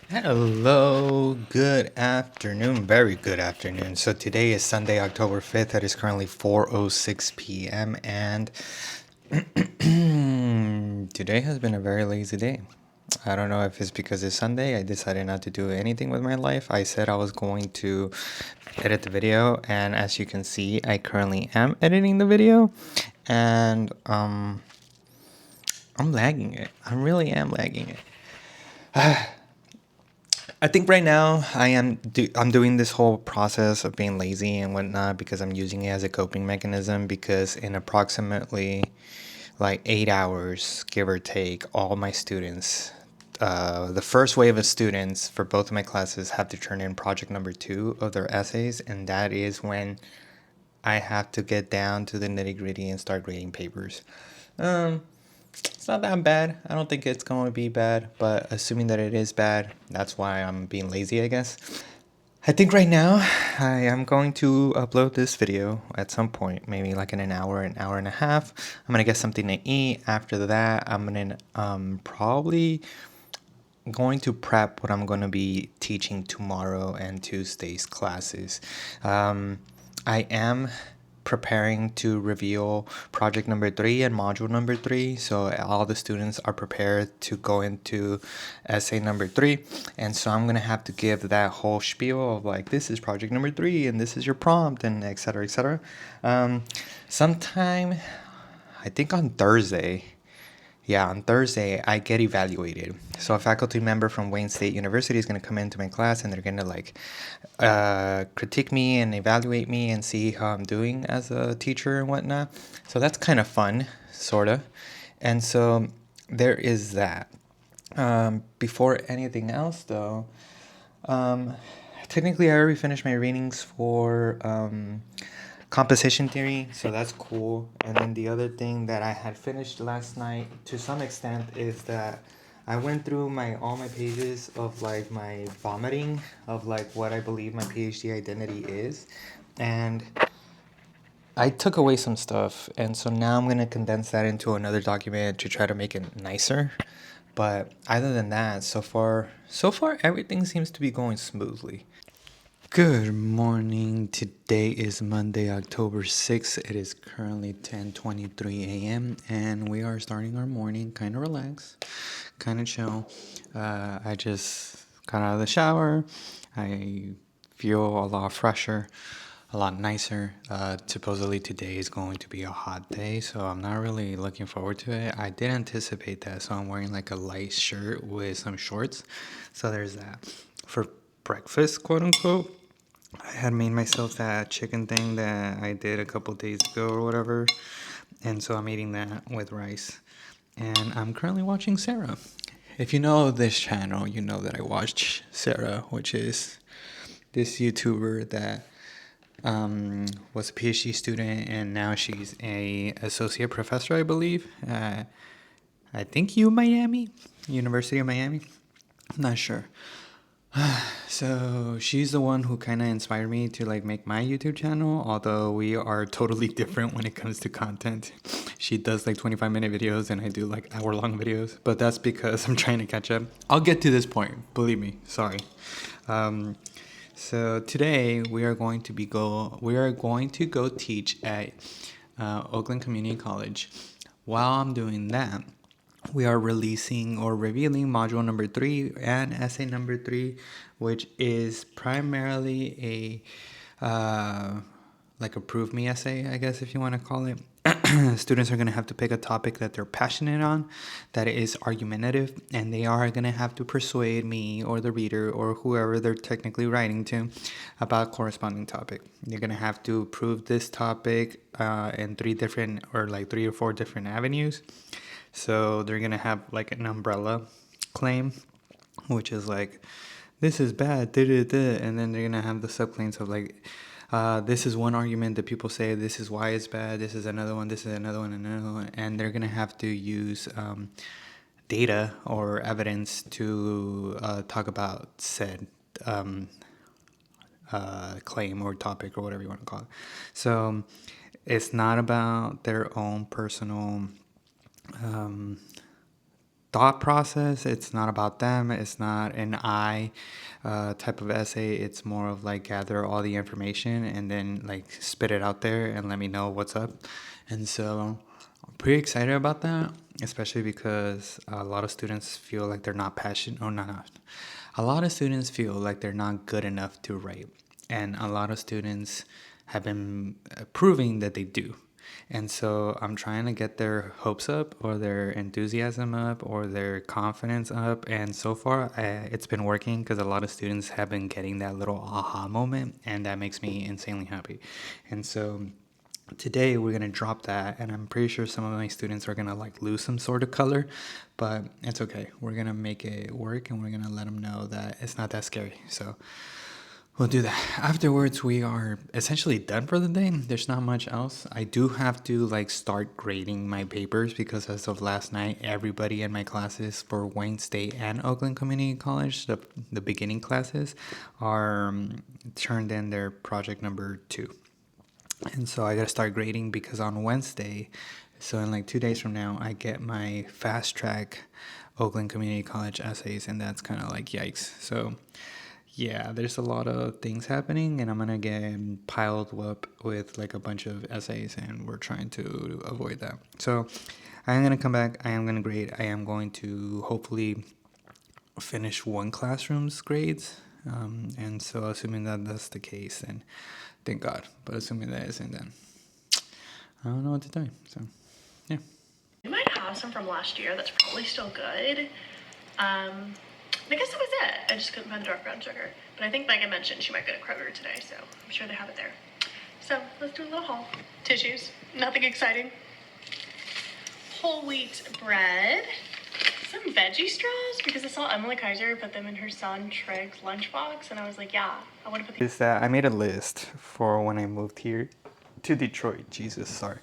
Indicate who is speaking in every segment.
Speaker 1: Hello, good afternoon, very good afternoon. So today is Sunday, October 5th. It is currently 4:06 p.m. and today has been a very lazy day. I don't know if it's because it's Sunday. I decided not to do anything with my life. I said I was going to edit the video, and as you can see, I currently am editing the video, and I'm lagging it. I really am lagging it. I think right now I'm doing this whole process of being lazy and whatnot because I'm using it as a coping mechanism because in approximately like 8 hours, give or take, all my students, the first wave of students for both of my classes have to turn in project number 2 of their essays, and that is when I have to get down to the nitty gritty and start grading papers. Um, it's not that bad. I don't think it's going to be bad, but assuming that it is bad, that's why I'm being lazy, I guess. I think right now I am going to upload this video at some point, maybe like in an hour and a half. I'm gonna get something to eat. After that, I'm gonna probably going to prep what I'm going to be teaching tomorrow and Tuesday's classes. I am preparing to reveal project number 3 and module number 3, so all the students are prepared to go into essay number 3, and so I'm gonna have to give that whole spiel of like, this is project number 3 and this is your prompt and etc etc. Sometime I think on Thursday, yeah, on Thursday, I get evaluated. So a faculty member from Wayne State University is going to come into my class and they're going to like critique me and evaluate me and see how I'm doing as a teacher and whatnot. So that's kind of fun, sort of. And so there is that. Before anything else, though, um, technically I already finished my readings for composition theory, so that's cool. And then the other thing that I had finished last night to some extent is that I went through my all my pages of like my vomiting of like what I believe my PhD identity is, and I took away some stuff, and so now I'm going to condense that into another document to try to make it nicer. But other than that, so far everything seems to be going smoothly. Good morning. Today is Monday, October 6th. It is currently 10:23 a.m. and we are starting our morning kind of relaxed, kind of chill. I just got out of the shower. I feel a lot fresher, a lot nicer. Supposedly today is going to be a hot day, so I'm not really looking forward to it. I did anticipate that, so I'm wearing like a light shirt with some shorts. So there's that. For breakfast, quote unquote, I had made myself that chicken thing that I did a couple days ago or whatever, and so I'm eating that with rice. And I'm currently watching Sarah. If you know this channel, you know that I watch Sarah, which is this YouTuber that was a PhD student and now she's a associate professor, I believe. I think University of Miami. I'm not sure. So she's the one who kind of inspired me to like make my YouTube channel, although we are totally different when it comes to content. She does like 25-minute videos and I do like hour-long videos, but that's because I'm trying to catch up. I'll get to this point, believe me. Sorry. So today we are going to go teach at Oakland Community College. While I'm doing that, we are releasing or revealing module number 3 and essay number 3, which is primarily like a prove me essay, I guess, if you want to call it. Students are going to have to pick a topic that they're passionate on, that is argumentative, and they are going to have to persuade me or the reader or whoever they're technically writing to about corresponding topic. They're going to have to prove this topic in 3 or 4 different avenues. So they're going to have like an umbrella claim, which is like, this is bad, and then they're going to have the subclaims of like, this is one argument that people say, this is why it's bad, this is another one, and they're going to have to use data or evidence to talk about said claim or topic or whatever you want to call it. So it's not about their own personal thought process. It's not about them. It's not an I type of essay. It's more of like gather all the information and then like spit it out there and let me know what's up. And so I'm pretty excited about that, especially because a lot of students feel like they're not passionate, or not. A lot of students feel like they're not good enough to write, and a lot of students have been proving that they do. And so I'm trying to get their hopes up, or their enthusiasm up, or their confidence up. And so far, it's been working because a lot of students have been getting that little aha moment, and that makes me insanely happy. And so today we're gonna drop that, and I'm pretty sure some of my students are gonna like lose some sort of color, but it's okay. We're gonna make it work, and we're gonna let them know that it's not that scary. So we'll do that. Afterwards, we are essentially done for the day. There's not much else. I do have to like start grading my papers because as of last night, everybody in my classes for Wayne State and Oakland Community College, the beginning classes, are turned in their project number 2. And so I gotta start grading because on Wednesday, so in like 2 days from now, I get my fast track Oakland Community College essays, and that's kind of like yikes. So yeah, there's a lot of things happening, and I'm gonna get piled up with like a bunch of essays, and we're trying to avoid that. So I am gonna come back. I am gonna grade. I am going to hopefully finish one classroom's grades. And so assuming that that's the case, then thank God. But assuming that isn't, then I don't know what to do. So yeah.
Speaker 2: We might have some from last year that's probably still good. I guess that was it. I just couldn't find the dark brown sugar. But I think Megan mentioned she might go to Kroger today, so I'm sure they have it there. So let's do a little haul. Tissues, nothing exciting. Whole wheat bread. Some veggie straws, because I saw Emily Kaiser put them in her son Trig's lunchbox, and I was like, yeah, I want to put these.
Speaker 1: Is that I made a list for when I moved here to Detroit. Jesus, sorry.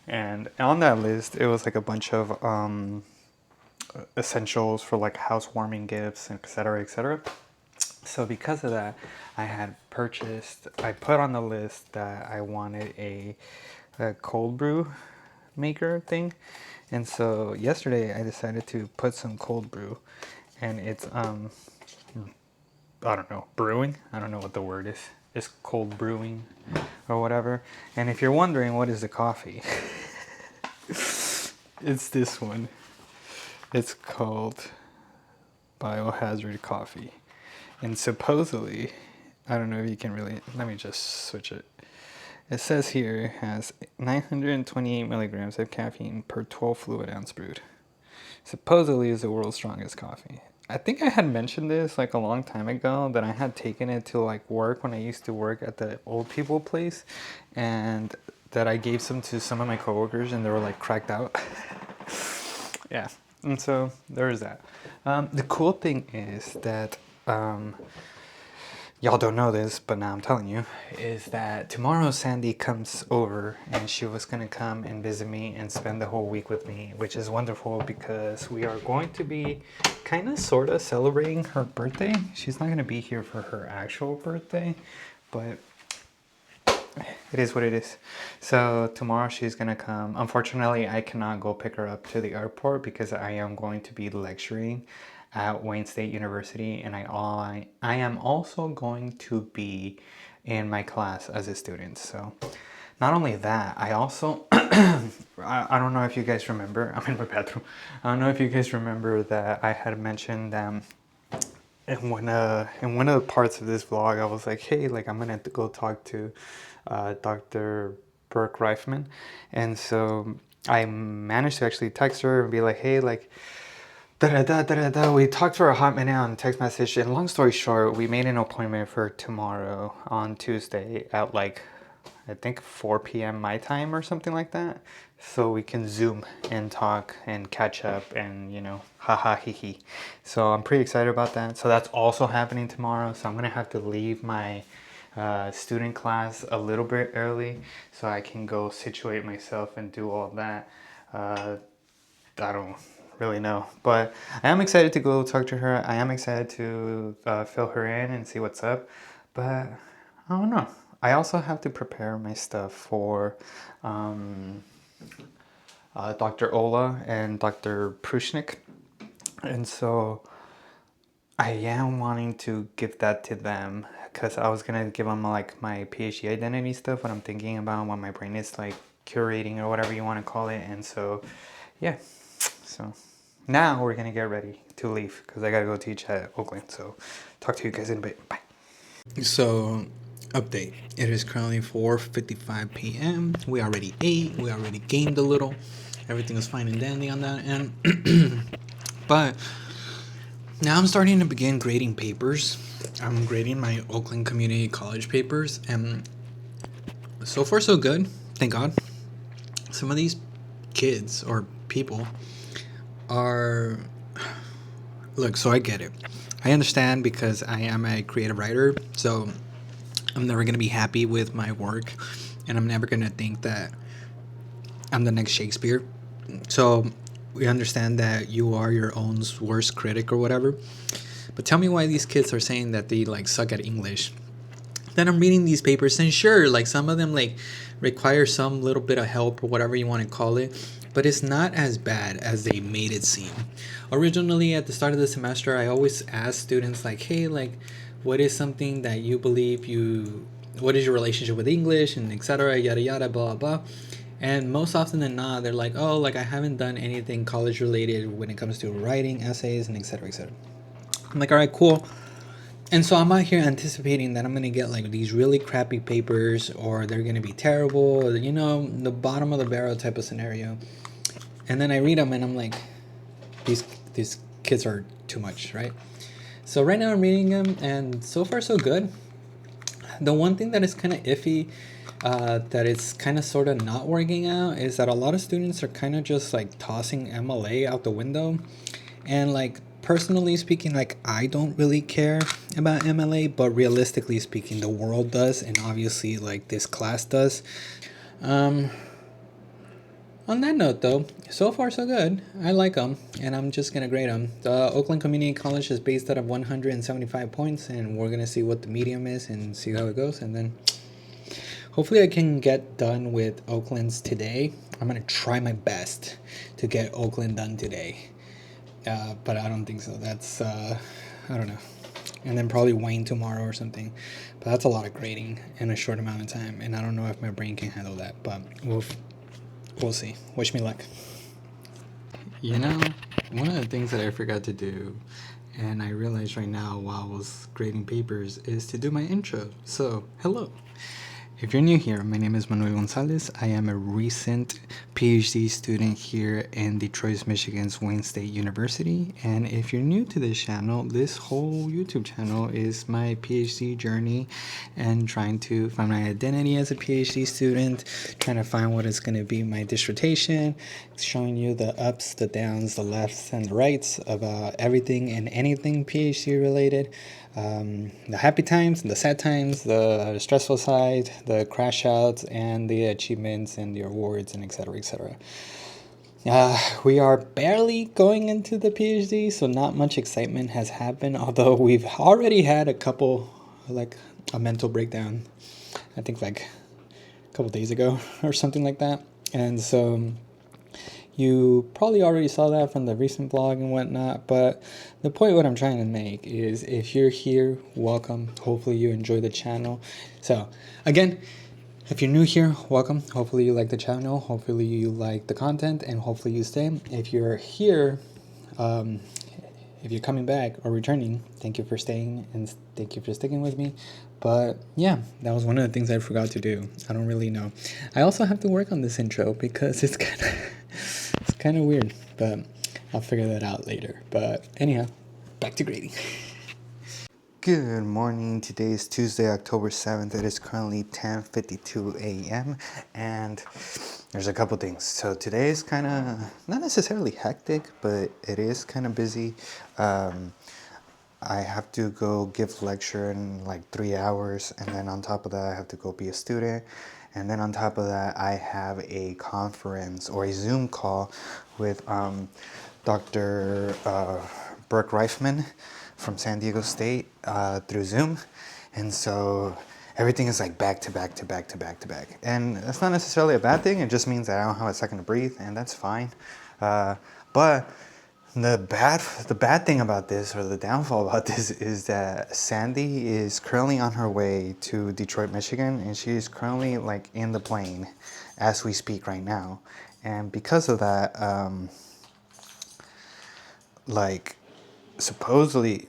Speaker 1: And on that list, it was like a bunch of essentials for like housewarming gifts, etc., etc. So because of that, I put on the list that I wanted a cold brew maker thing. And so yesterday I decided to put some cold brew, and it's I don't know, brewing. I don't know what the word is. It's cold brewing or whatever. And if you're wondering what is the coffee, it's this one. It's called Biohazard Coffee. And supposedly, I don't know if you can really, let me just switch it. It says here it has 928 milligrams of caffeine per 12 fluid ounce brewed. Supposedly is the world's strongest coffee. I think I had mentioned this like a long time ago, that I had taken it to like work when I used to work at the old people place, and that I gave some to some of my coworkers, and they were like cracked out. Yeah, and so there's that. The cool thing is that y'all don't know this, but now I'm telling you, is that tomorrow Sandy comes over, and she was gonna come and visit me and spend the whole week with me, which is wonderful because we are going to be kind of sort of celebrating her birthday. She's not gonna be here for her actual birthday, but it is what it is. So tomorrow she's gonna come. Unfortunately, I cannot go pick her up to the airport because I am going to be lecturing at Wayne State University, and I am also going to be in my class as a student. So not only that, I also I don't know if you guys remember, I'm in my bathroom. I don't know if you guys remember that I had mentioned in one of the parts of this vlog, I was like, hey, like I'm gonna have to go talk to Dr. Burke Reifman. And so I managed to actually text her and be like, hey, like we talked for a hot minute on text message, and long story short, we made an appointment for tomorrow on Tuesday at like I think 4 p.m. my time or something like that, so we can Zoom and talk and catch up and, you know, haha hee hee. So I'm pretty excited about that. So that's also happening tomorrow, so I'm gonna have to leave my student class a little bit early so I can go situate myself and do all that. I don't really know, but I am excited to go talk to her. I am excited to fill her in and see what's up, but I don't know. I also have to prepare my stuff for Dr. Ola and Dr. Prushnik. And so I am wanting to give that to them because I was gonna give them like my PhD identity stuff, what I'm thinking about, what my brain is like curating or whatever you want to call it. And so, yeah. So now we're gonna get ready to leave because I gotta go teach at Oakland. So talk to you guys in a bit. Bye. So, update. It is currently 4:55 p.m. We already ate. We already gamed a little. Everything was fine and dandy on that end. But now I'm starting to begin grading papers. I'm grading my Oakland Community College papers, and so far so good. Thank God. Some of these kids or people are look. So I get it. I understand because I am a creative writer. So I'm never gonna be happy with my work, and I'm never gonna think that I'm the next Shakespeare. So we understand that you are your own worst critic or whatever. But tell me why these kids are saying that they like suck at English. Then I'm reading these papers, and sure, like some of them like require some little bit of help or whatever you want to call it, but it's not as bad as they made it seem. Originally, at the start of the semester, I always ask students like, "Hey, like, what is something that you believe you? What is your relationship with English and etc. Yada yada blah blah." And most often than not, they're like, "Oh, like I haven't done anything college related when it comes to writing essays and etc. etc." I'm like, "All right, cool." And so I'm out here anticipating that I'm gonna get like these really crappy papers, or they're gonna be terrible, or, you know, the bottom of the barrel type of scenario. And then I read them, and I'm like, these these kids are too much, right? So right now I'm reading them, and so far so good. The one thing that is kind of iffy, that it's kind of sort of not working out, is that a lot of students are kind of just like tossing MLA out the window. And like personally speaking, like I don't really care about MLA, but realistically speaking, the world does, and obviously like this class does. Um, on that note, though, so far so good. I like them, and I'm just gonna grade them. The Oakland Community College is based out of 175 points, and we're gonna see what the medium is and see how it goes, and then hopefully I can get done with Oakland's today. I'm gonna try my best to get Oakland done today. But I don't think so. That's I don't know. And then probably Wayne tomorrow or something. But that's a lot of grading in a short amount of time, and I don't know if my brain can handle that. But we'll see. Wish me luck. You know, one of the things that I forgot to do, and I realized right now while I was grading papers, is to do my intro. So, hello. If you're new here, my name is Manuel Gonzalez. I am a recent PhD student here in Detroit, Michigan's Wayne State University. And if you're new to this channel, this whole YouTube channel is my PhD journey and trying to find my identity as a PhD student, trying to find what is going to be my dissertation, showing you the ups, the downs, the lefts, and the rights about everything and anything PhD related. The happy times, the sad times, the stressful side, the crash outs, and the achievements and the awards, and etc. etc. We are barely going into the PhD, so not much excitement has happened, although we've already had a couple, like a mental breakdown, I think like a couple days ago or something like that. And so you probably already saw that from the recent vlog and whatnot, but the point what I'm trying to make is if you're here, welcome. Hopefully you enjoy the channel. So again, if you're new here, welcome. Hopefully you like the channel. Hopefully you like the content, and hopefully you stay. If you're here, if you're coming back or returning, thank you for staying and thank you for sticking with me. But yeah, that was one of the things I forgot to do. I don't really know. I also have to work on this intro because it's kind of weird, but I'll figure that out later. But anyhow, back to grading. Good morning. Today is Tuesday, October 7th. It is currently 10:52 a.m. and there's a couple things. So today is kind of not necessarily hectic, but it is kind of busy. I have to go give lecture in like 3 hours, and then on top of that, I have to go be a student. And then on top of that, I have a conference or a Zoom call with Dr. Burke Reifman from San Diego State through Zoom. And so everything is like back to back to back to back to back. And that's not necessarily a bad thing. It just means that I don't have a second to breathe, and that's fine. But The bad thing about this, or the downfall about this, is that Sandy is currently on her way to Detroit, Michigan, and she is currently like in the plane as we speak right now. And because of that, like supposedly,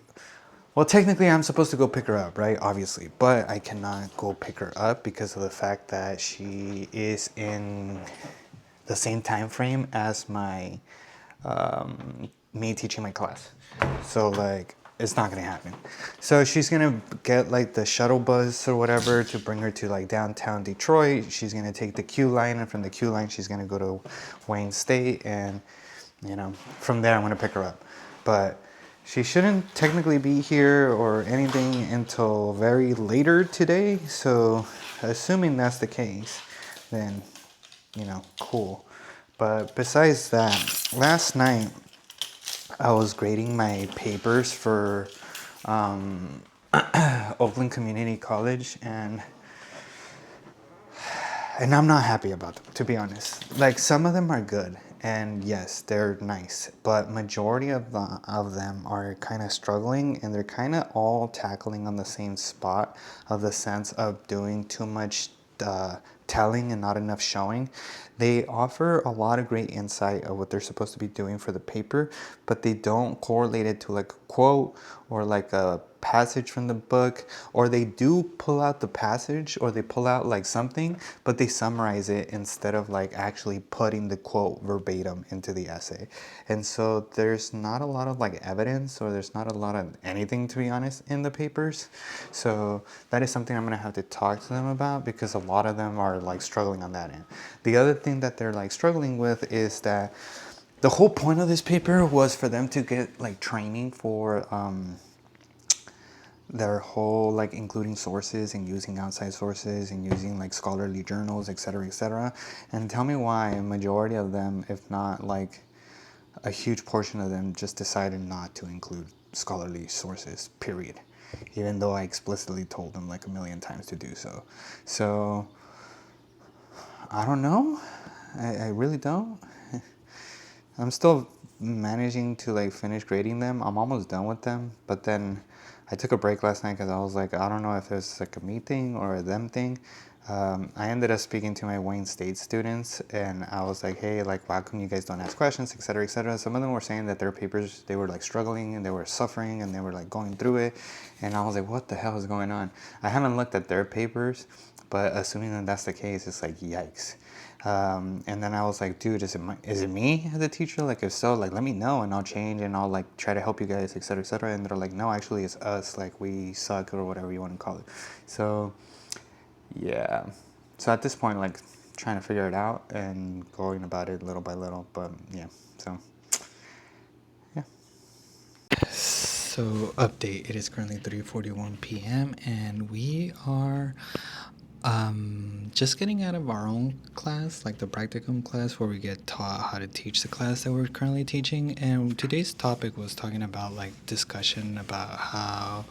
Speaker 1: well, technically I'm supposed to go pick her up, right? Obviously, but I cannot go pick her up because of the fact that she is in the same time frame as my me teaching my class. So like it's not gonna happen. So she's gonna get like the shuttle bus or whatever to bring her to like downtown Detroit. She's gonna take the Q line, and from the Q line she's gonna go to Wayne State, and from there I'm gonna pick her up. But she shouldn't technically be here or anything until very later today. So assuming that's the case, then cool. But besides that, last night I was grading my papers for Oakland Community College, and I'm not happy about them, to be honest. Like, some of them are good, and yes, they're nice, but majority of them are kind of struggling, and they're kind of all tackling on the same spot, of the sense of doing too much telling and not enough showing. They offer a lot of great insight of what they're supposed to be doing for the paper, but they don't correlate it to like a quote or like a passage from the book, or they do pull out the passage, or they pull out like something, but they summarize it instead of like actually putting the quote verbatim into the essay. And so there's not a lot of like evidence, or there's not a lot of anything, to be honest, in the papers. So that is something I'm gonna have to talk to them about, because a lot of them are like struggling on that end. The other thing that they're like struggling with is that the whole point of this paper was for them to get like training for their whole like including sources and using outside sources and using like scholarly journals, etc., etc. And tell me why a majority of them, if not like a huge portion of them, just decided not to include scholarly sources, period, even though I explicitly told them like a million times to do so. So I don't know. I really don't. I'm still managing to like finish grading them. I'm almost done with them, but then I took a break last night because I was like, I don't know if it's like a me thing or a them thing. I ended up speaking to my Wayne State students, and I was like, hey, like, why come you guys don't ask questions, etc., etc. Some of them were saying that their papers, they were like struggling and they were suffering and they were like going through it, and I was like, what the hell is going on? I haven't looked at their papers, but assuming that that's the case, it's like, yikes. And then I was like, dude, is it me as a teacher? Like, if so, like, let me know and I'll change and I'll like try to help you guys, etc., etc. And they're like, no, actually, it's us. Like, we suck, or whatever you want to call it. So, yeah. So at this point, like, trying to figure it out and going about it little by little. But yeah, so yeah. So update, it is currently 3:41 p.m. and we are just getting out of our own class, like the practicum class, where we get taught how to teach the class that we're currently teaching. And today's topic was talking about like discussion about how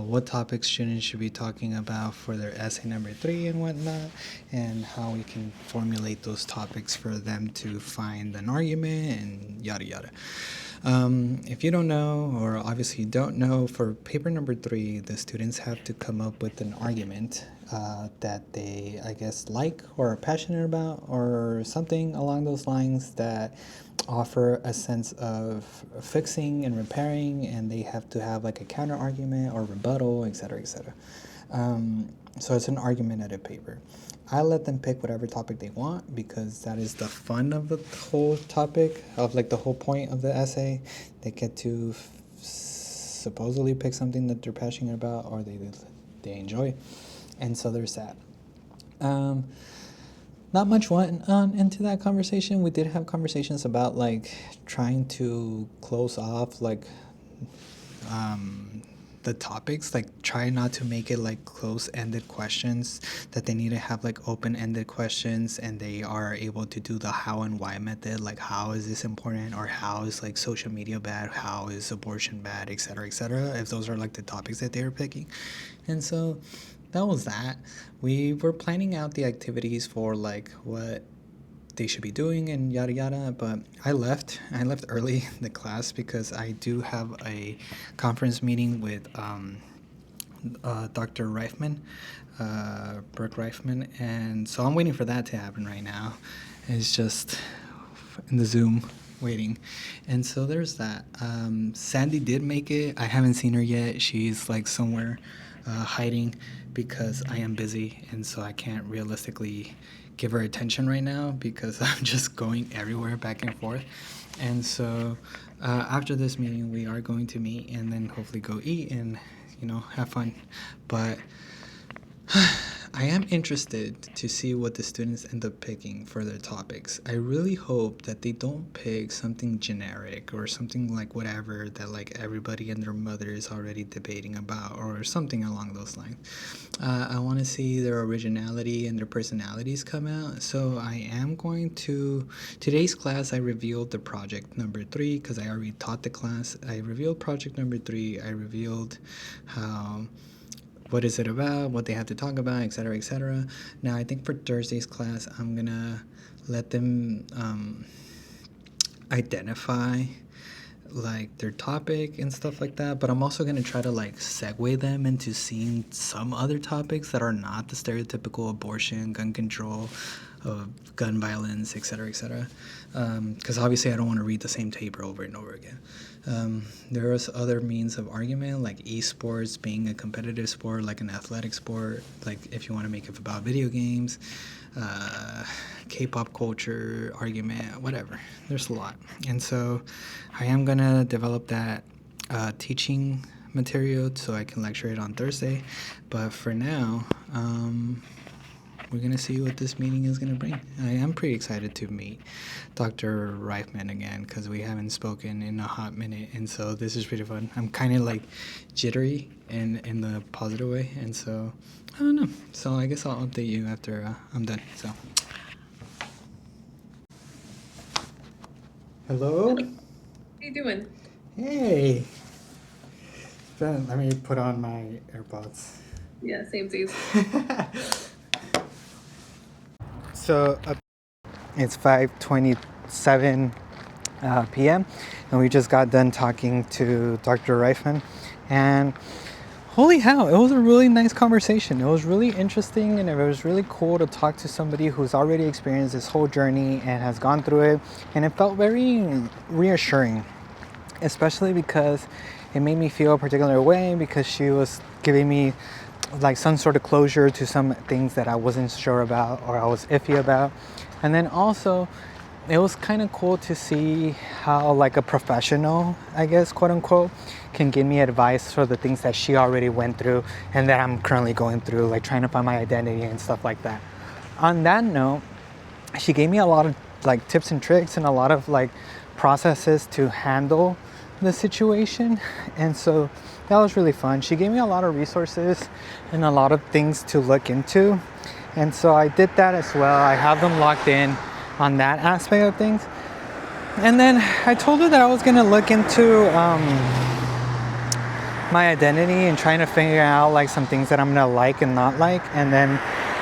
Speaker 1: what topics students should be talking about for their essay number 3 and whatnot, and how we can formulate those topics for them to find an argument and yada yada. If you don't know, or obviously you don't know, for paper number 3, the students have to come up with an argument that they, I guess, like or are passionate about, or something along those lines, that offer a sense of fixing and repairing, and they have to have like a counter argument or rebuttal, etc., etc. So it's an argumentative paper. I let them pick whatever topic they want, because that is the fun of the whole topic, of like the whole point of the essay. They get to supposedly pick something that they're passionate about, or they enjoy, and so there's that. Not much went on into that conversation. We did have conversations about like trying to close off like the topics, like try not to make it like close-ended questions, that they need to have like open-ended questions, and they are able to do the how and why method, like how is this important, or how is like social media bad, how is abortion bad, etc., etc., if those are like the topics that they were picking. And so that was that. We were planning out the activities for like what they should be doing and yada yada. But I left early the class because I do have a conference meeting with Dr. Reifman, Burke Reifman, and so I'm waiting for that to happen right now. It's just in the Zoom waiting. And so there's that. Sandy did make it. I haven't seen her yet. She's like somewhere hiding because I am busy, and so I can't realistically give her attention right now because I'm just going everywhere back and forth. And so after this meeting, we are going to meet and then hopefully go eat and, you know, have fun. But I am interested to see what the students end up picking for their topics. I really hope that they don't pick something generic or something like whatever that like everybody and their mother is already debating about or something along those lines. I want to see their originality and their personalities come out. So I am going to, today's class I revealed the project number 3 because I already taught the class. I revealed project number 3. I revealed how, what is it about, what they have to talk about, etc., etc. Now, I think for Thursday's class, I'm going to let them identify like their topic and stuff like that, but I'm also going to try to like segue them into seeing some other topics that are not the stereotypical abortion, gun control, gun violence, etc., etc. Because obviously I don't want to read the same paper over and over again. There is other means of argument, like esports being a competitive sport, like an athletic sport, like if you want to make it about video games, K-pop culture argument, whatever. There's a lot. And so I am going to develop that teaching material so I can lecture it on Thursday. But for now, we're going to see what this meeting is going to bring. I am pretty excited to meet Dr. Reifman again because we haven't spoken in a hot minute, and so this is pretty fun. I'm kind of like jittery in the positive way, and so I don't know. So I guess I'll update you after I'm done. So, hello?
Speaker 3: What are you doing?
Speaker 1: Hey. Let me put on my AirPods.
Speaker 3: Yeah, same things.
Speaker 1: So it's 5:27 p.m. and we just got done talking to Dr. Reifman, and holy hell, it was a really nice conversation. It was really interesting, and it was really cool to talk to somebody who's already experienced this whole journey and has gone through it, and it felt very reassuring, especially because it made me feel a particular way because she was giving me like some sort of closure to some things that I wasn't sure about or I was iffy about. And then also it was kind of cool to see how like a professional, I guess, quote unquote, can give me advice for the things that she already went through and that I'm currently going through, like trying to find my identity and stuff like that. On that note, she gave me a lot of like tips and tricks and a lot of like processes to handle the situation, and so that was really fun. She gave me a lot of resources and a lot of things to look into, and so I did that as well. I have them locked in on that aspect of things, and then I told her that I was going to look into my identity and trying to figure out like some things that I'm going to like and not like, and then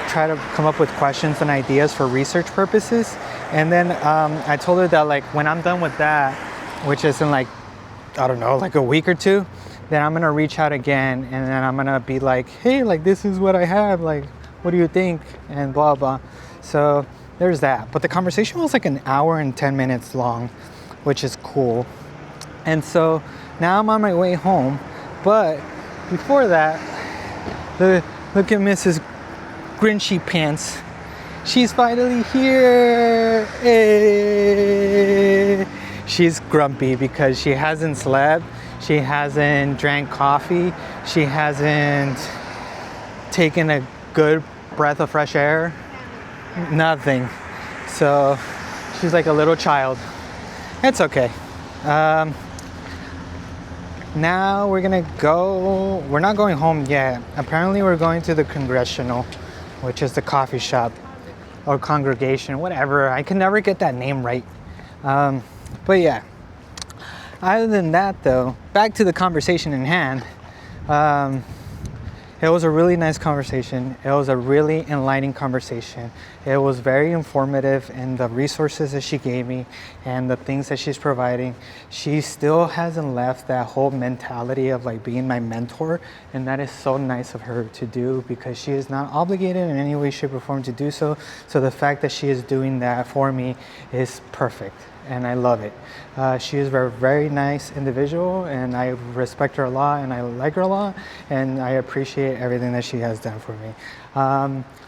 Speaker 1: try to come up with questions and ideas for research purposes. And then I told her that like when I'm done with that, which is in like, I don't know, like a week or two, then I'm gonna reach out again, and then I'm gonna be like, hey, like this is what I have, like what do you think, and blah blah. So there's that. But the conversation was like an hour and 10 minutes long, which is cool. And so now I'm on my way home, but before that, look at Mrs. Grinchy Pants. She's finally here. Hey. She's grumpy because she hasn't slept, she hasn't drank coffee, she hasn't taken a good breath of fresh air, nothing. So she's like a little child. It's okay. Now we're gonna go, we're not going home yet. Apparently we're going to the Congressional, which is the coffee shop or congregation, whatever. I can never get that name right. But yeah, other than that though, back to the conversation in hand. It was a really nice conversation. It was a really enlightening conversation. It was very informative, and the resources that she gave me and the things that she's providing, she still hasn't left that whole mentality of like being my mentor, and that is so nice of her to do because she is not obligated in any way, shape, or form to do so. So the fact that she is doing that for me is perfect, and I love it. She is a very, very nice individual, and I respect her a lot, and I like her a lot, and I appreciate everything that she has done for me.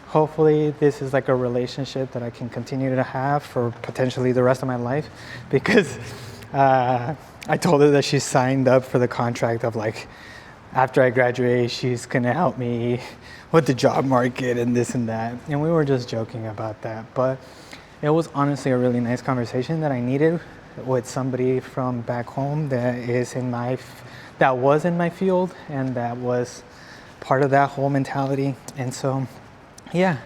Speaker 1: Hopefully, this is like a relationship that I can continue to have for potentially the rest of my life, because I told her that she signed up for the contract of like, after I graduate, she's gonna help me with the job market and this and that. And we were just joking about that. But it was honestly a really nice conversation that I needed with somebody from back home that was in my field and that was part of that whole mentality. And so, yeah,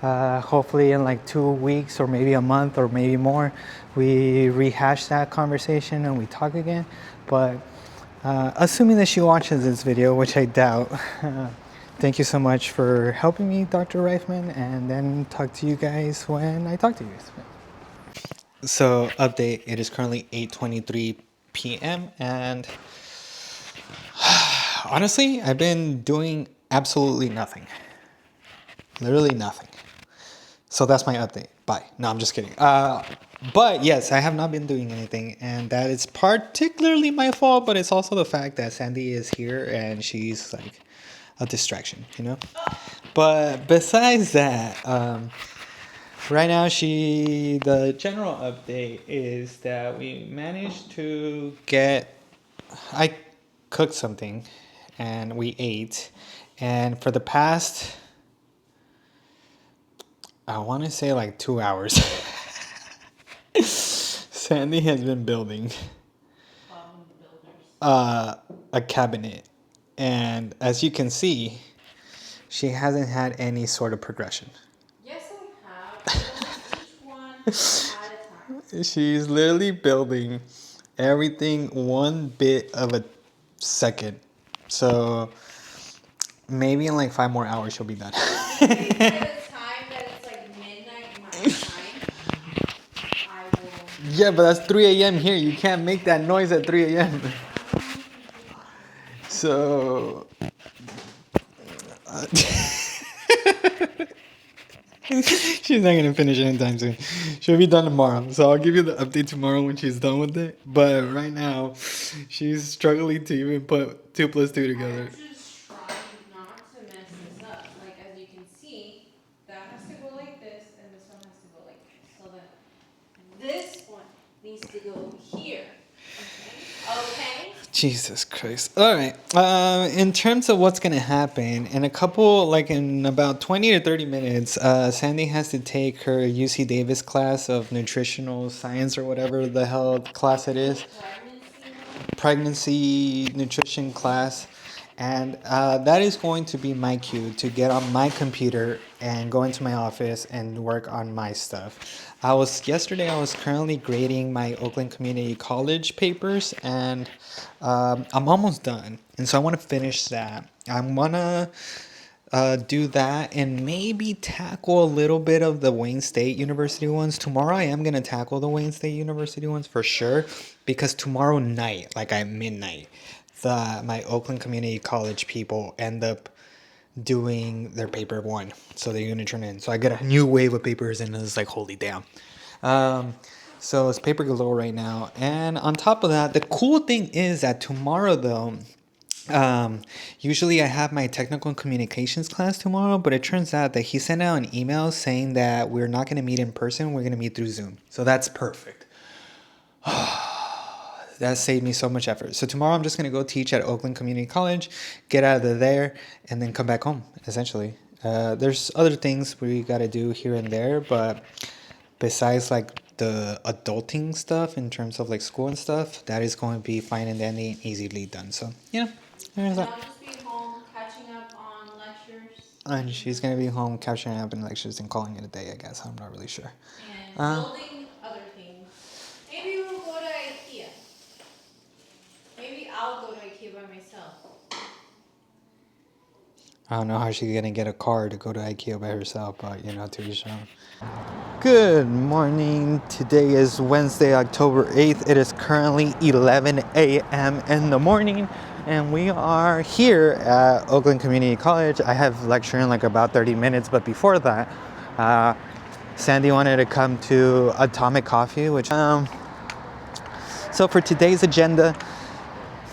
Speaker 1: hopefully in like 2 weeks or maybe a month or maybe more, we rehash that conversation and we talk again. But assuming that she watches this video, which I doubt, thank you so much for helping me, Dr. Reifman, and then talk to you guys when I talk to you guys. So, update, it is currently 8:23 p.m. and honestly, I've been doing absolutely nothing. Literally nothing. So that's my update. Bye. No, I'm just kidding. But yes, I have not been doing anything, and that is particularly my fault. But it's also the fact that Sandy is here, and she's like a distraction, you know. But besides that, right now the general update is that we managed to get. I cooked something, and we ate, and for the past, I want to say like 2 hours. Sandy has been building a cabinet, and as you can see, she hasn't had any sort of progression.
Speaker 4: Yes, I have. Building each one at a time.
Speaker 1: She's literally building everything one bit of a second. So maybe in like 5 more hours she'll be done.
Speaker 4: Maybe by the time that it's like midnight my time, I will.
Speaker 1: Yeah, but that's 3 a.m. here. You can't make that noise at 3 a.m. So. She's not gonna finish anytime soon. She'll be done tomorrow. So I'll give you the update tomorrow when she's done with it. But right now, she's struggling to even put 2 plus 2 together.
Speaker 4: I'm just trying not to mess this up. Like as you can see, that has to go like this, and this one has to go like this. So that this one needs to go here. Okay?
Speaker 1: Jesus Christ. All right. In terms of what's going to happen, in about 20 to 30 minutes, Sandy has to take her UC Davis class of nutritional science or whatever the hell class it is. Pregnancy nutrition class. And that is going to be my cue to get on my computer and go into my office and work on my stuff. Yesterday I was currently grading my Oakland Community College papers, and I'm almost done. And so I want to finish that. I want to do that and maybe tackle a little bit of the Wayne State University ones. Tomorrow I am going to tackle the Wayne State University ones for sure, because tomorrow night, like at midnight, my Oakland Community College people end up doing their paper one. So they're going to turn in. So I get a new wave of papers, and it's like, holy damn. So it's paper galore right now. And on top of that, the cool thing is that tomorrow, though, usually I have my technical communications class tomorrow, but it turns out that he sent out an email saying that we're not going to meet in person. We're going to meet through Zoom. So that's perfect. That saved me so much effort. So tomorrow I'm just going to go teach at Oakland Community College, get out of there, and then come back home, essentially. There's other things we got to do here and there, but besides like the adulting stuff in terms of like school and stuff, that is going to be fine and dandy and easily done. So, yeah, there's
Speaker 4: And
Speaker 1: that.
Speaker 4: I'll just be home catching up on lectures.
Speaker 1: And she's going to be home capturing up in lectures and calling it a day, I guess. I'm not really sure.
Speaker 4: And building other things. Maybe we'll go to IKEA. Maybe I'll go to IKEA by myself.
Speaker 1: I don't know how she's gonna get a car to go to IKEA by herself, but to each own. Good morning. Today is Wednesday, October 8th. It is currently 11 a.m. in the morning, and we are here at Oakland Community College. I have lecture in like about 30 minutes, but before that, Sandy wanted to come to Atomic Coffee, which so for today's agenda,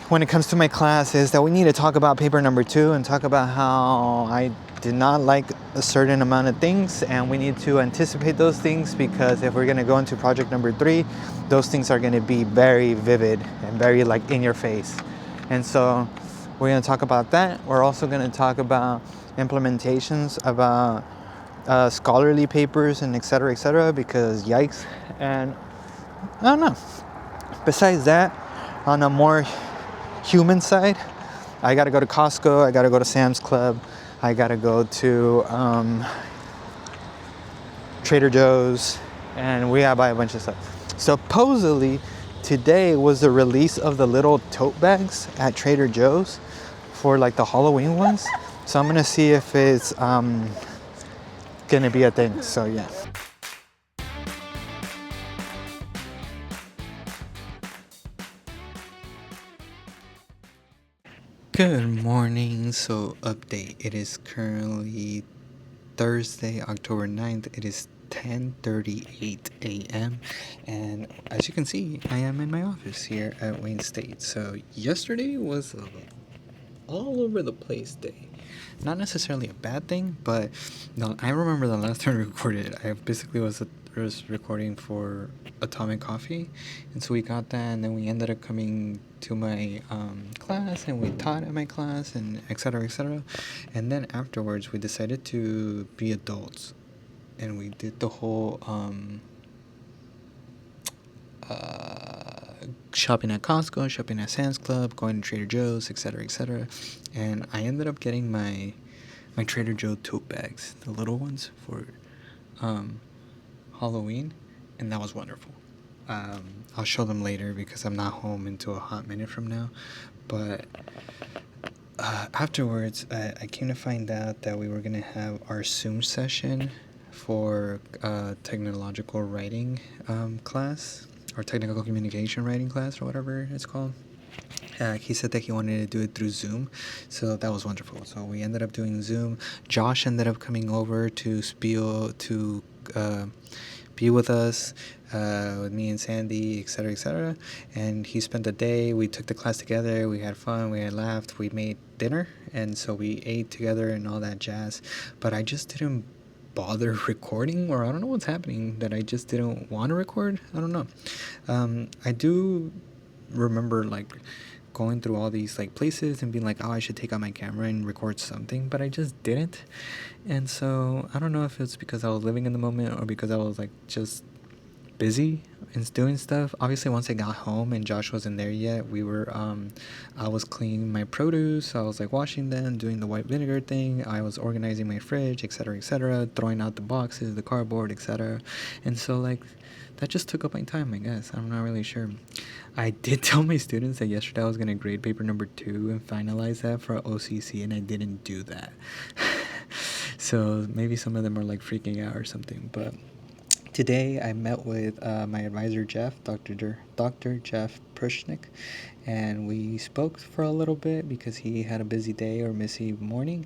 Speaker 1: when it comes to my class, is that we need to talk about paper number 2 and talk about how I did not like a certain amount of things, and we need to anticipate those things, because if we're going to go into project number 3, those things are going to be very vivid and very like in your face. And so we're going to talk about that. We're also going to talk about implementations about scholarly papers and et cetera, because yikes. And I don't know. Besides that, on a more human side, I gotta go to Costco, I gotta go to Sam's Club, I gotta go to Trader Joe's, and we gotta buy a bunch of stuff. Supposedly today was the release of the little tote bags at Trader Joe's for like the Halloween ones, so I'm gonna see if it's gonna be a thing. So yeah. Good morning. So update, it is currently Thursday, October 9th. It is 10:38 a.m. and as you can see, I am in my office here at Wayne State. So yesterday was a all over the place day. Not necessarily a bad thing, but no, I remember the last time we recorded, I basically was recording for Atomic Coffee, and so we got that, and then we ended up coming to my class, and we taught at my class, and etc. And then afterwards we decided to be adults, and we did the whole shopping at Costco, shopping at Sam's Club, going to Trader Joe's, etc. And I ended up getting my Trader Joe tote bags, the little ones for Halloween, and that was wonderful. I'll show them later because I'm not home until a hot minute from now. But afterwards, I came to find out that we were going to have our Zoom session for technological writing class, or technical communication writing class, or whatever it's called. He said that he wanted to do it through Zoom, so that was wonderful. So we ended up doing Zoom. Josh ended up coming over to be with us, with me and Sandy, etc. And he spent the day. We took the class together. We had fun. We had laughed. We made dinner, and so we ate together and all that jazz. But I just didn't bother recording, or I don't know what's happening, that I just didn't want to record. I don't know. I do remember like going through all these like places and being like, oh, I should take out my camera and record something, but I just didn't. And so I don't know if it's because I was living in the moment or because I was like just busy and doing stuff. Obviously, once I got home and Josh wasn't there yet, we were I was cleaning my produce. I was like washing them, doing the white vinegar thing. I was organizing my fridge, etc., throwing out the boxes, the cardboard, etc. And so like that just took up my time, I guess. I'm not really sure. I did tell my students that yesterday I was going to grade paper number 2 and finalize that for OCC, and I didn't do that. So maybe some of them are like freaking out or something. But today I met with my advisor, Jeff, Dr. Jeff Prushnik, and we spoke for a little bit because he had a busy day or busy morning,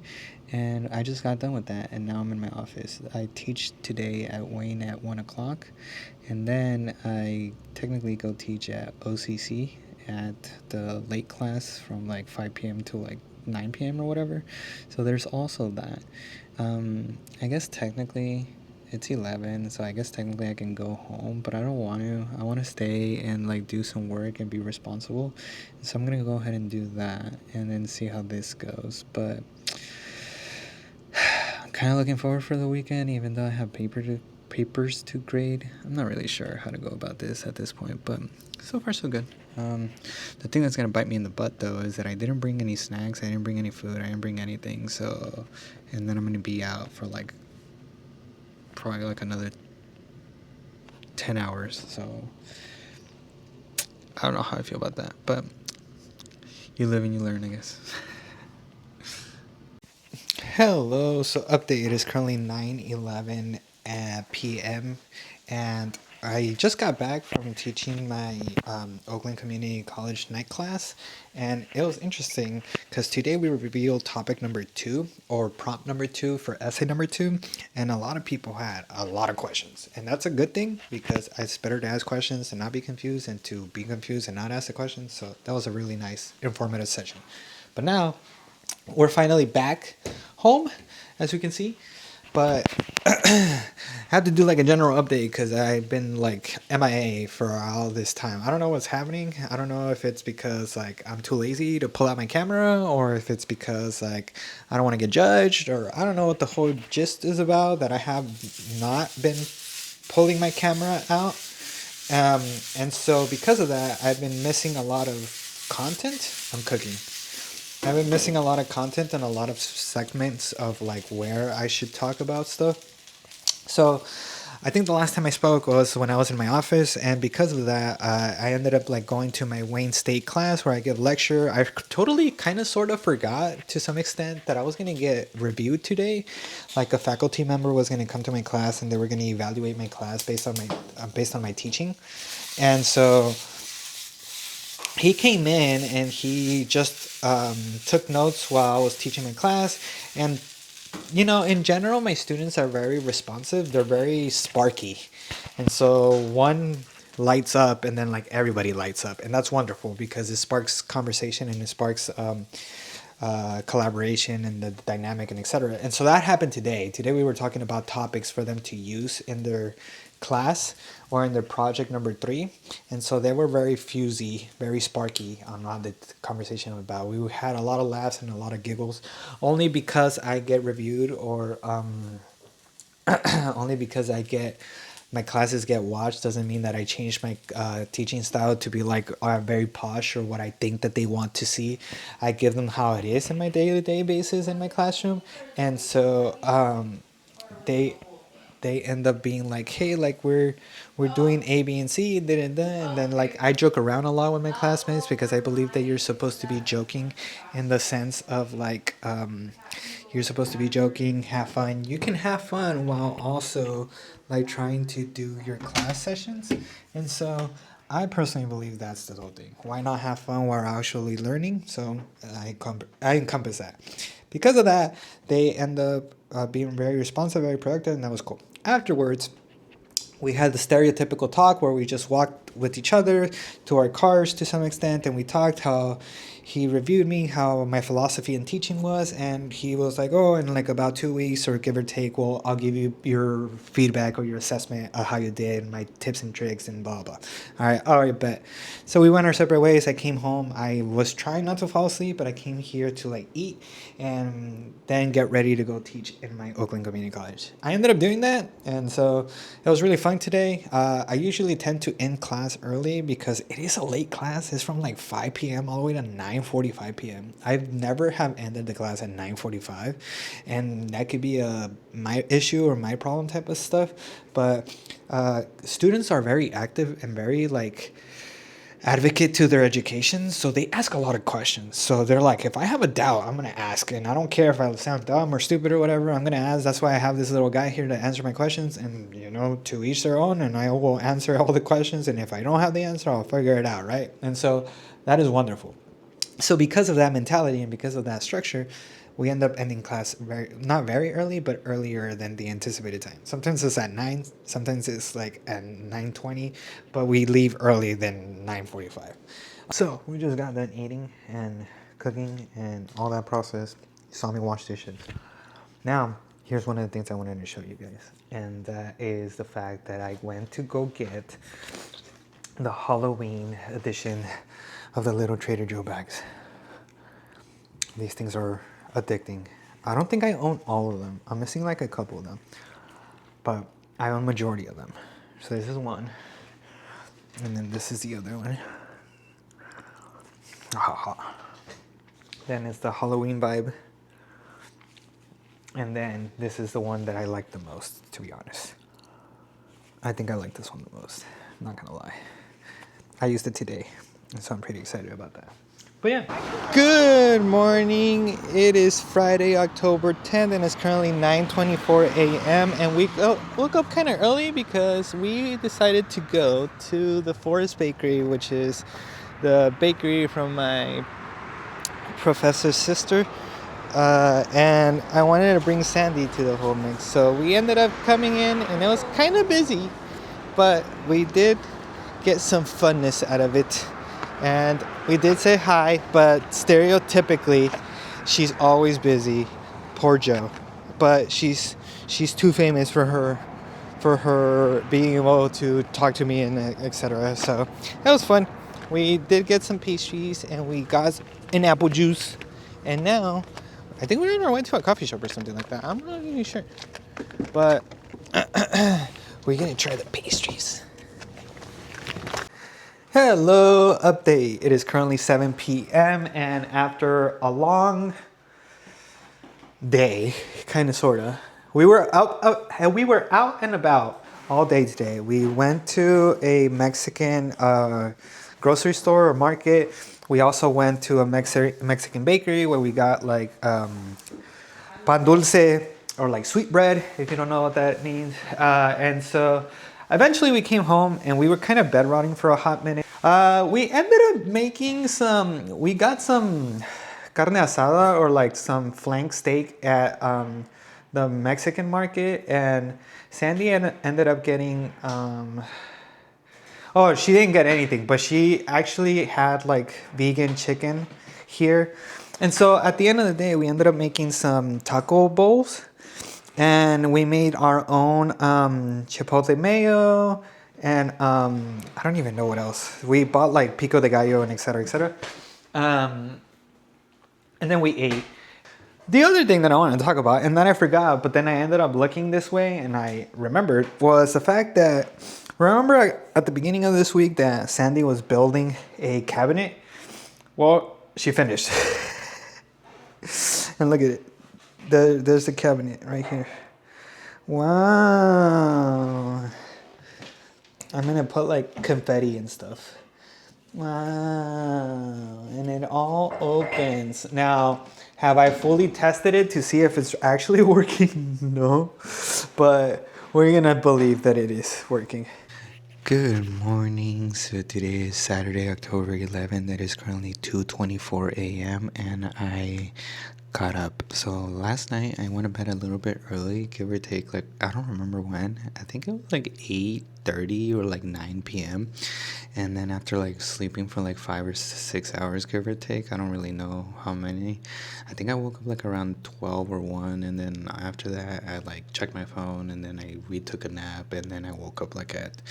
Speaker 1: and I just got done with that, and now I'm in my office. I teach today at Wayne at 1 o'clock, and then I technically go teach at OCC at the late class from like 5 p.m. to like 9 p.m. or whatever. So there's also that. I guess technically it's 11, so I guess technically I can go home, but I don't want to. I want to stay and like do some work and be responsible. So I'm gonna go ahead and do that and then see how this goes. But I'm kind of looking forward for the weekend, even though I have papers to grade. I'm not really sure how to go about this at this point, but so far so good. The thing that's gonna bite me in the butt though is that I didn't bring any snacks, I didn't bring any food, I didn't bring anything. So, and then I'm gonna be out for like probably like another 10 hours. So I don't know how I feel about that, but you live and you learn, I guess. Hello. So update. It is currently 9:11 p.m. and I just got back from teaching my Oakland Community College night class, and it was interesting because today we revealed topic number 2 or prompt number 2 for essay number 2, and a lot of people had a lot of questions, and that's a good thing because it's better to ask questions and not be confused than to be confused and not ask the questions. So that was a really nice, informative session. But now we're finally back home, as you can see. But I have to do like a general update because I've been like MIA for all this time. I don't know what's happening. I don't know if it's because like I'm too lazy to pull out my camera, or if it's because like I don't want to get judged, or I don't know what the whole gist is about that I have not been pulling my camera out. And so because of that, I've been missing a lot of content. I'm cooking. I've been missing a lot of content and a lot of segments of like where I should talk about stuff. So I think the last time I spoke was when I was in my office, and because of that, I ended up like going to my Wayne State class where I give lecture. I totally kind of sort of forgot to some extent that I was going to get reviewed today. Like a faculty member was going to come to my class and they were going to evaluate my class based on my teaching. And so he came in and he just took notes while I was teaching my class. And, you know, in general, my students are very responsive. They're very sparky. And so one lights up and then like everybody lights up. And that's wonderful because it sparks conversation and it sparks collaboration and the dynamic and etc. And so that happened today. Today we were talking about topics for them to use in their class or in their project number 3, and so they were very fusy, very sparky on what the conversation was about. We had a lot of laughs and a lot of giggles, only because I get reviewed, or only because my classes get watched doesn't mean that I change my teaching style to be like very posh or what I think that they want to see. I give them how it is in my day-to-day basis in my classroom, and so they end up being like, hey, like we're doing A, B, and C, and then like I joke around a lot with my classmates because I believe that you're supposed to be joking in the sense of like you're supposed to be joking, have fun. You can have fun while also like trying to do your class sessions, and so I personally believe that's the whole thing. Why not have fun while actually learning? So I encompass that. Because of that, they end up being very responsive, very productive, and that was cool. Afterwards, we had the stereotypical talk where we just walked with each other to our cars to some extent, and we talked how he reviewed me, how my philosophy and teaching was, and he was like, oh, in like about 2 weeks or give or take, well, I'll give you your feedback or your assessment of how you did, my tips and tricks and blah blah. All right, bet. So we went our separate ways. I came home. I was trying not to fall asleep, but I came here to like eat and then get ready to go teach in my Oakland Community College. I ended up doing that, and so it was really fun today. I usually tend to end class early because it is a late class. It's from like 5 p.m. all the way to 9:45 p.m. I've never have ended the class at 9:45, and that could be my issue or my problem type of stuff. But students are very active and very like advocate to their education, so they ask a lot of questions. So they're like, if I have a doubt, I'm gonna ask, and I don't care if I sound dumb or stupid or whatever, I'm gonna ask. That's why I have this little guy here to answer my questions, and you know, to each their own, and I will answer all the questions, and if I don't have the answer, I'll figure it out, right? And so that is wonderful. So because of that mentality and because of that structure, we end up ending class not very early, but earlier than the anticipated time. Sometimes it's at 9, sometimes it's like at 9:20, but we leave early than 9:45. So we just got done eating and cooking and all that process. You saw me wash dishes. Now, here's one of the things I wanted to show you guys, and that is the fact that I went to go get the Halloween edition of the little Trader Joe bags. These things are addicting. I don't think I own all of them. I'm missing like a couple of them, but I own majority of them. So this is one, and then this is the other one. Then it's the Halloween vibe, and then this is the one that I like the most, to be honest. I think I like this one the most, I'm not gonna lie. I used it today, and so I'm pretty excited about that. But yeah. Good morning. It is Friday, October 10th, and it's currently 9:24 a.m. And we woke up kind of early because we decided to go to the Forest Bakery, which is the bakery from my professor's sister. And I wanted to bring Sandy to the whole mix. So we ended up coming in, and it was kind of busy, but we did get some funness out of it. And we did say hi, but stereotypically, she's always busy. Poor Joe. But she's too famous for her being able to talk to me and etc. So that was fun. We did get some pastries and we got an apple juice. And now, I think we're on our way to a coffee shop or something like that. I'm not really sure. But we're gonna try the pastries. Hello, update. It is currently 7 p.m. and after a long day, kind of, sorta, we were out and about all day today. We went to a Mexican grocery store or market. We also went to a Mexican bakery where we got like pan dulce, or like sweet bread, if you don't know what that means. And so eventually we came home and we were kind of bedrotting for a hot minute. We ended up making we got some carne asada, or like some flank steak at the Mexican market, and Sandy ended up getting, oh, she didn't get anything, but she actually had like vegan chicken here. And so at the end of the day, we ended up making some taco bowls, and we made our own chipotle mayo, and I don't even know what else. We bought like pico de gallo and etc. etc. And then we ate. The other thing that I wanted to talk about, and then I forgot, but then I ended up looking this way and I remembered, was the fact that, remember at the beginning of this week that Sandy was building a cabinet? Well, she finished. And look at it. There's the cabinet right here. Wow. I'm gonna put like confetti and stuff. Wow. And it all opens. Now, have I fully tested it to see if it's actually working? No. But we're gonna believe that it is working. Good morning. So today is Saturday, October 11th. It is currently 2:24 a.m. and I caught up. So last night I went to bed a little bit early, give or take, like, I don't remember when. I think it was like 8:30 or like 9 p.m. And then after like sleeping for like 5 or 6 hours, give or take, I don't really know how many. I think I woke up like around 12 or 1, and then after that I like checked my phone, and then I retook a nap, and then I woke up like at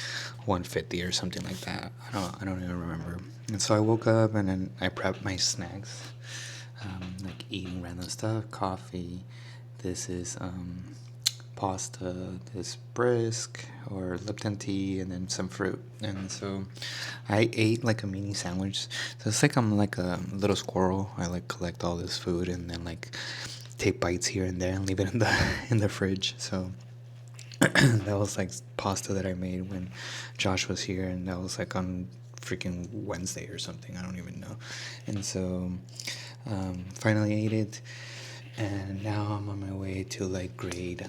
Speaker 1: 1:50 or something like that. I don't even remember. And so I woke up and then I prepped my snacks. Like eating random stuff, coffee. This is pasta. This brisk or Lipton tea, and then some fruit. And so I ate like a mini sandwich. So it's like I'm like a little squirrel. I like collect all this food and then like take bites here and there and leave it in the fridge. So that was like pasta that I made when Josh was here, and that was like on freaking Wednesday or something. I don't even know. And so finally ate it, and now I'm on my way to like grade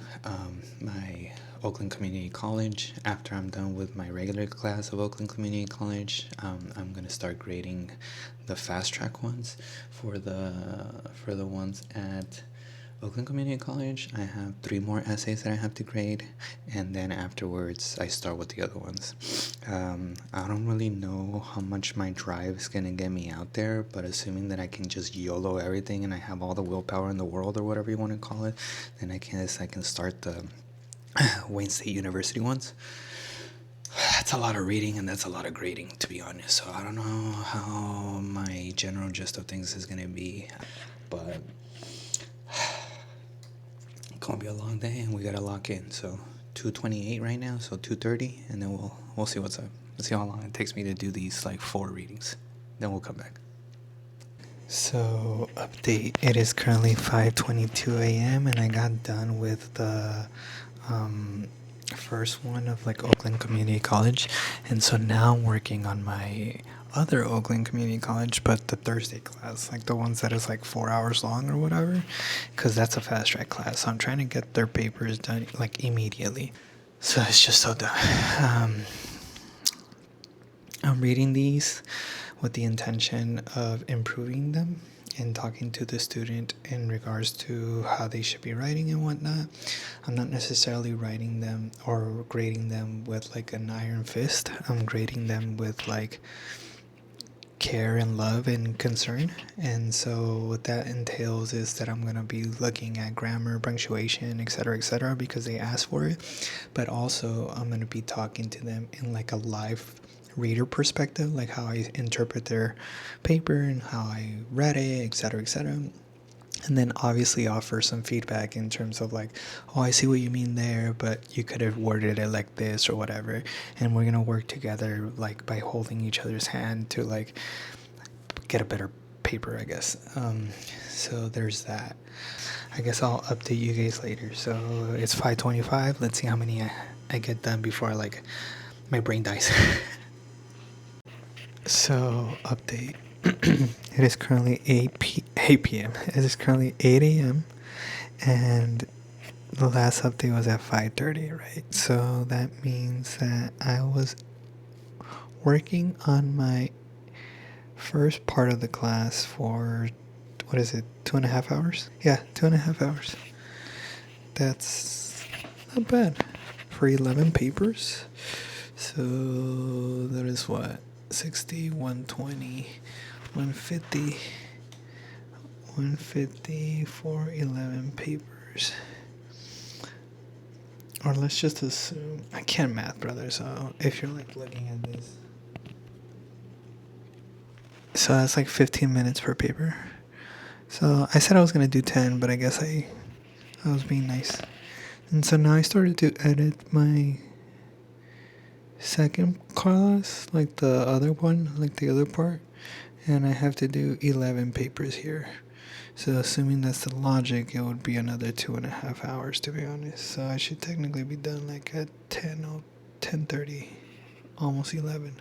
Speaker 1: my Oakland Community College. After I'm done with my regular class of Oakland Community College, I'm gonna start grading the fast track ones for the ones at Oakland Community College. I have 3 more essays that I have to grade, and then afterwards I start with the other ones. I don't really know how much my drive is gonna get me out there, but assuming that I can just YOLO everything and I have all the willpower in the world, or whatever you want to call it, then I can start the Wayne State University ones. That's a lot of reading and that's a lot of grading, to be honest. So I don't know how my general gist of things is gonna be, but it's gonna be a long day and we gotta lock in. So 2:28 right now, so 2:30, and then we'll see what's up. Let's see how long it takes me to do these like 4 readings. Then we'll come back. So update. It is currently 5:22 a.m. and I got done with the first one of like Oakland Community College, and so now I'm working on my other Oakland Community College, but the Thursday class, like the ones that is like 4 hours long or whatever, because that's a fast track class. So I'm trying to get their papers done like immediately. So it's just so done. I'm reading these with the intention of improving them and talking to the student in regards to how they should be writing and whatnot. I'm not necessarily writing them or grading them with like an iron fist. I'm grading them with like care and love and concern. And so what that entails is that I'm going to be looking at grammar, punctuation, etc., because they asked for it. But also I'm going to be talking to them in like a live reader perspective, like how I interpret their paper and how I read it, etc. And then obviously offer some feedback in terms of like, oh, I see what you mean there, but you could have worded it like this or whatever. And we're gonna work together like by holding each other's hand to like get a better paper, I guess. So there's that. I guess I'll update you guys later. So it's 5:25. Let's see how many I get done before like my brain dies. So, update. It is currently 8 p.m. It is currently 8 a.m. And the last update was at 5:30, right? So that means that I was working on my first part of the class for, what is it, 2.5 hours? Yeah, 2.5 hours. That's not bad for 11 papers. So that is what? 60, 120, 150, 150 for 11 papers. Or let's just assume, I can't math, brother, so if you're like looking at this. So that's like 15 minutes per paper. So I said I was going to do 10, but I guess I was being nice. And so now I started to edit my second class, like the other one, like the other part, and I have to do 11 papers here. So assuming that's the logic, it would be another 2.5 hours, to be honest. So I should technically be done like at 10 or 10:30, almost 11.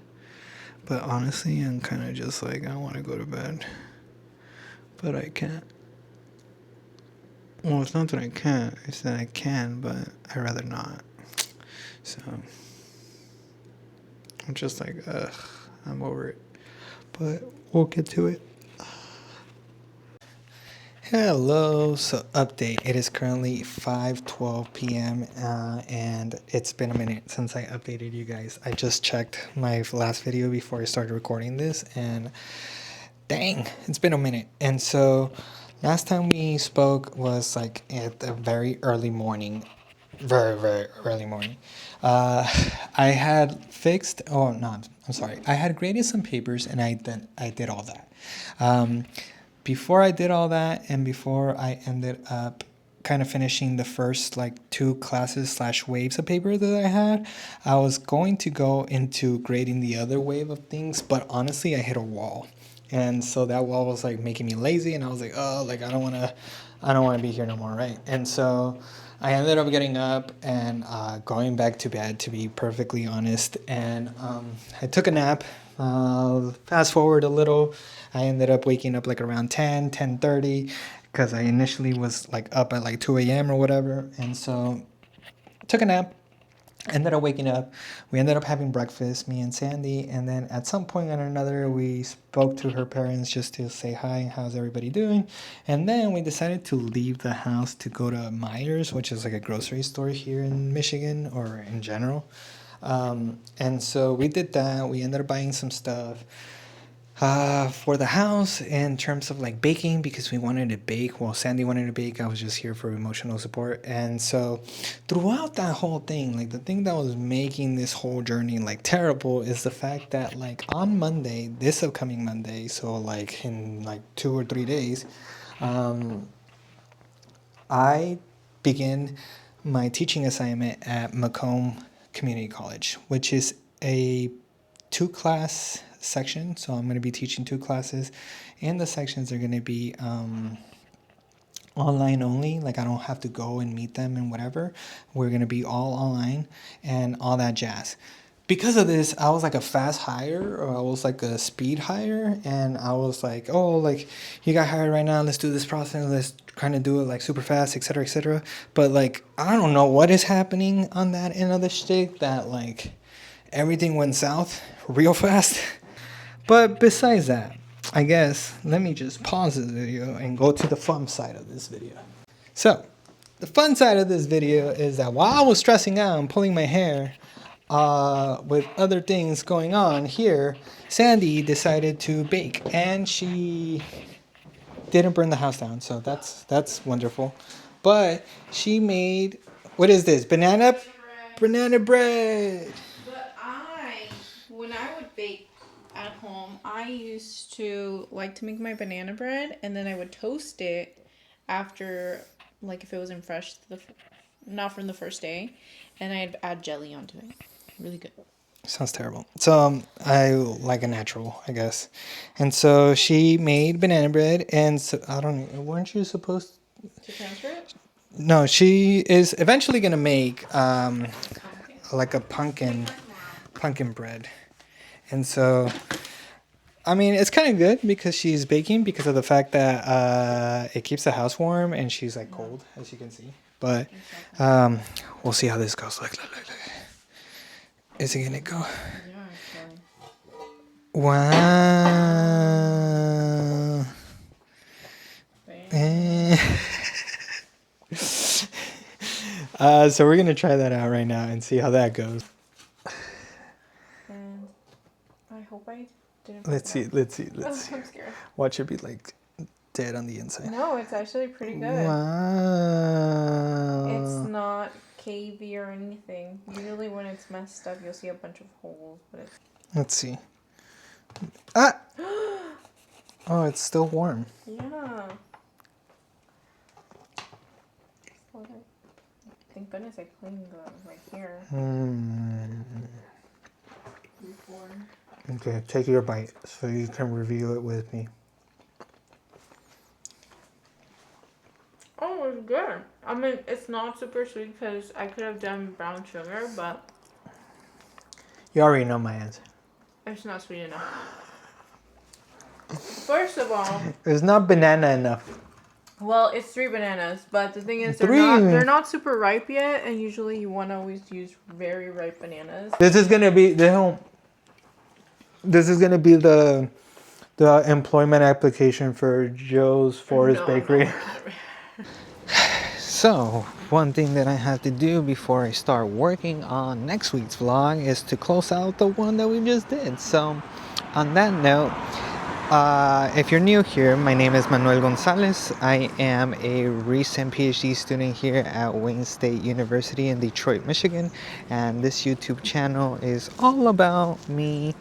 Speaker 1: But honestly, I'm kind of just like, I want to go to bed, but I can't. Well, it's not that I can't, it's that I can, but I'd rather not. So I'm just like, ugh, I'm over it. But we'll get to it. Hello, so update. It is currently 5:12 p.m. And it's been a minute since I updated you guys. I just checked my last video before I started recording this, and dang, it's been a minute. And so last time we spoke was like at the very early morning. Very early morning. I had fixed, oh no, I'm sorry. I had graded some papers and I did all that. Before I did all that and before I ended up kind of finishing the first like 2 classes / waves of paper that I had, I was going to go into grading the other wave of things, but honestly I hit a wall. And so that wall was like making me lazy, and I was like, oh, like I don't want to be here no more, right? And so I ended up getting up and going back to bed, to be perfectly honest. And I took a nap. Fast forward a little, I ended up waking up like around 10:30, because I initially was like up at like 2 a.m. or whatever. And so took a nap. Ended up waking up. We ended up having breakfast, me and Sandy, and then at some point or another we spoke to her parents just to say hi, how's everybody doing. And then we decided to leave the house to go to Myers, which is like a grocery store here in Michigan or in general. And so we did that. We ended up buying some stuff for the house in terms of like baking, because we wanted to bake. Well, Sandy wanted to bake. I was just here for emotional support. And so throughout that whole thing, like the thing that was making this whole journey like terrible is the fact that like on Monday, this upcoming Monday, so like in like 2 or 3 days, I begin my teaching assignment at Macomb Community College, which is a 2-class section. So I'm going to be teaching 2 classes, and the sections are going to be online only. Like I don't have to go and meet them and whatever. We're going to be all online and all that jazz. because of this, I was like a fast hire, or I was like a speed hire, and I was like, oh, like, you got hired right now, let's do this process, let's kind of do it like super fast, etc., etc. But like, I don't know what is happening on that end of the stick, that like everything went south real fast. But besides that, I guess let me just pause this video and go to the fun side of this video. So, the fun side of this video is that while I was stressing out and pulling my hair, with other things going on here, Sandy decided to bake, and she didn't burn the house down, so that's wonderful. But she made, what is this? Banana bread.
Speaker 4: But when I would bake at home, I used to like to make my banana bread, and then I would toast it after, like if it wasn't fresh, not from the first day, and I'd add jelly onto it. Really good.
Speaker 1: Sounds terrible. So I like a natural, I guess. And so she made banana bread, and so I don't know, weren't you supposed
Speaker 4: To transfer it?
Speaker 1: No, she is eventually gonna make like a pumpkin bread. And so I mean, it's kind of good because she's baking, because of the fact that it keeps the house warm, and she's like cold, as you can see. But we'll see how this goes. Look. Is it gonna go?
Speaker 4: Yeah, actually.
Speaker 1: Wow. So we're gonna try that out right now and see how that goes.
Speaker 4: And I hope I didn't.
Speaker 1: Let's see.
Speaker 4: I'm scared.
Speaker 1: Watch it be like dead on the inside.
Speaker 4: No, it's actually pretty good.
Speaker 1: Wow.
Speaker 4: It's not cavey or anything. Usually when it's messed up, you'll see a bunch of holes, but it's...
Speaker 1: Let's see. Ah! Oh, it's still warm.
Speaker 4: Yeah. Thank goodness I cleaned right here. Before.
Speaker 1: Okay, take your bite so you can review it with me.
Speaker 4: Oh, it's good. I mean, it's not super sweet because I could have done brown sugar, but
Speaker 1: You already know my answer.
Speaker 4: it's not sweet enough. First of all,
Speaker 1: It's not banana enough.
Speaker 4: well, it's 3 bananas, but the thing is,
Speaker 1: Three?
Speaker 4: they're not super ripe yet, and usually you want to always use very ripe bananas.
Speaker 1: This is gonna be the employment application for Joe's Forest Bakery. So, one thing that I have to do before I start working on next week's vlog is to close out the one that we just did. So, on that note, if you're new here, my name is Manuel Gonzalez. I am a recent PhD student here at Wayne State University in Detroit, Michigan. And this YouTube channel is all about me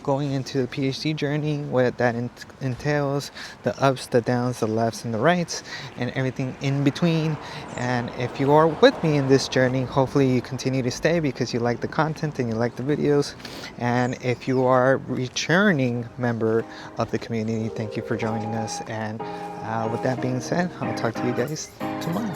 Speaker 1: going into the PhD journey, what that entails, the ups, the downs, the lefts and the rights, and everything in between. And if you are with me in this journey, hopefully you continue to stay because you like the content and you like the videos. And if you are a returning member of the community, thank you for joining us. And with that being said, I'll talk to you guys tomorrow.